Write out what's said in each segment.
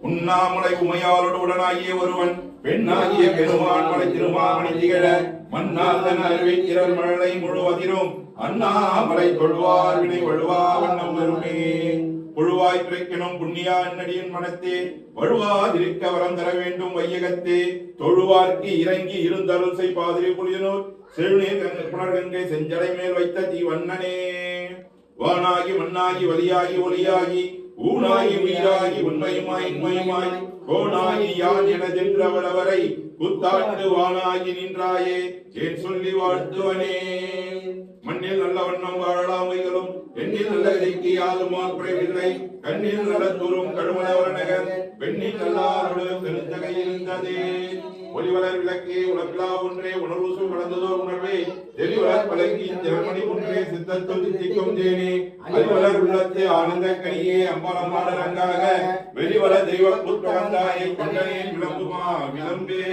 உண்ணாமலை உமையாளோடு உடனாகிய ஒருவன் பெண்ணாகிய பெருமான் மலை திருமாமணி திகழ மன்னாதன் அருவி திரள் மழலை முழுவதிலும் அண்ணாமலை தொழுவார் வினை வழுவா வண்ணம் வருமே. புழுவாய் பிறக்கணும் புண்ணியா நடியின் மனத்தே வழுவாதிருக்க வரம் தர வேண்டும் வையகத்தே. தொழுவார்க்கு இறங்கி இருந்தருள் செய் பாதிரி புலியனூர் செழுநீர் புனர்கங்கை செஞ்சடை மேல் வைத்த தீவண்ணனே. வானாகி மண்ணாகி வலியாகி ஒளியாகி ஊனாகி உயிராகி உண்மையுமாய் இன்மையுமாய் கோனாகி யான் எனதென்றவரவரை புத்தாண்டு வானாகி நின்றாயே ஏன் சொல்லி வாழ்த்துவனே. மண்ணில் நல்ல வண்ணம் வாழலாம் வைகளும் எண்ணில் நல்ல இதைக்கு யாதுமா குறைவில்லை. கண்ணில் நல்ல தூரும் கடுமலவர நகர் பெண்ணில் நல்லாரோடு தெருந்தகை இருந்ததே. ஒளிவளர் விளக்கே உலகிலா ஒன்றே உணர்வு வளர்ந்ததோர் உணர்வே தெளிவளர் பழங்கி திறமணி ஒன்றே சித்தத்தும் தித்திக்கும் தேனே. அறிவளர் உள்ளத்து ஆனந்த கனியே அம்பலமான ரங்காக வெளிவள தெய்வ புத்தகந்தாயை கொண்டனே விளம்புமா விளம்பே.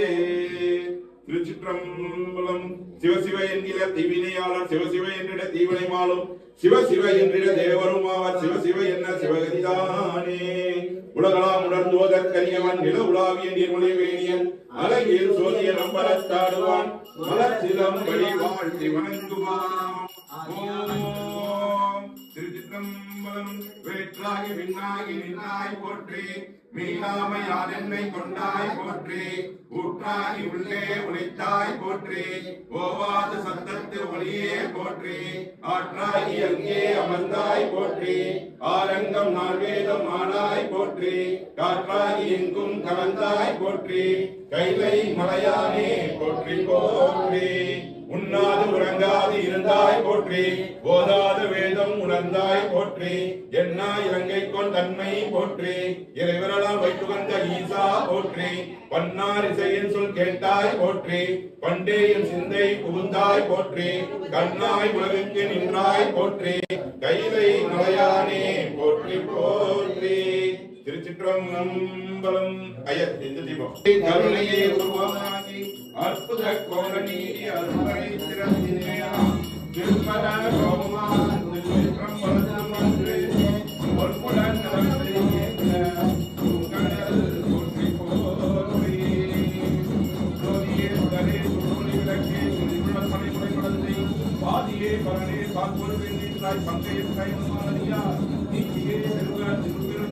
திருச்சிற்றம்பலம். சிவசிவ என்கிற தீவினையாளர் சிவசிவ என்றிட தீவினை மாலும் சிவசிவ என்றிட தேவருமாவர் சிவசிவ என்ன சிவகதிதானே. உலகலாம் உணர்ந்தோதற்கரியவன் நில உலாவிய நீர்மொழி வேணியன் அழகில் சோதிய நம்பரத்தாடுவான் மலர்ச்சிலம் வழி வாழ்த்தி வணங்குவான். திருச்சிற்றம்பலம். வேற்றாகி விண்ணாகி நின்னாய் போற்றி மீளாமையால் என்னை கொண்டாய் போற்றி. ஊற்றாகி உள்ளே உழைத்தாய் போற்றி ஓவாத சத்தத்து ஒளியே போற்றி. ஆற்றாகி அங்கே அமர்ந்தாய் போற்றி ஆரங்கம் நால்வேதம் ஆனாய் போற்றி. காற்றாகி எங்கும் கலந்தாய் போற்றி கைலை மலையானே போற்றி போற்றி. உண்ணாது உறங்காது இருந்தாய் போற்றி ஓதாது வேதம் உணர்ந்தாய் போற்றி. என்னா இலங்கை கொண் தன்மை போற்றி இறைவரால் வைத்து வந்த ஈசா போற்றி. பன்னார் இசையின் சொல் கேட்டாய் போற்றி பண்டே என் சிந்தை புகுந்தாய் போற்றி. கண்ணாய் உலகுக்கு நின்றாய் போற்றி கைலை மலையானே போற்றி போற்றி. திருச்சிற்றம்பலம். கருணையே உருவமாகி அற்புத கோலநீதி அருமறை திறந்தினேயா திருப்பத சோமான் திருச்சிற்றம்பலம் அன்று பொற்புடன் நடந்தே உங்கடல் போற்றி போற்றி. ஜோதியே சுடரே சுடொளி விளக்கே சுழிவுடன் மலைமுறை கடந்தை பாதியே பரனே பாற்பொருள் நீட்டாய் பங்கையில் கைமாறியா நீ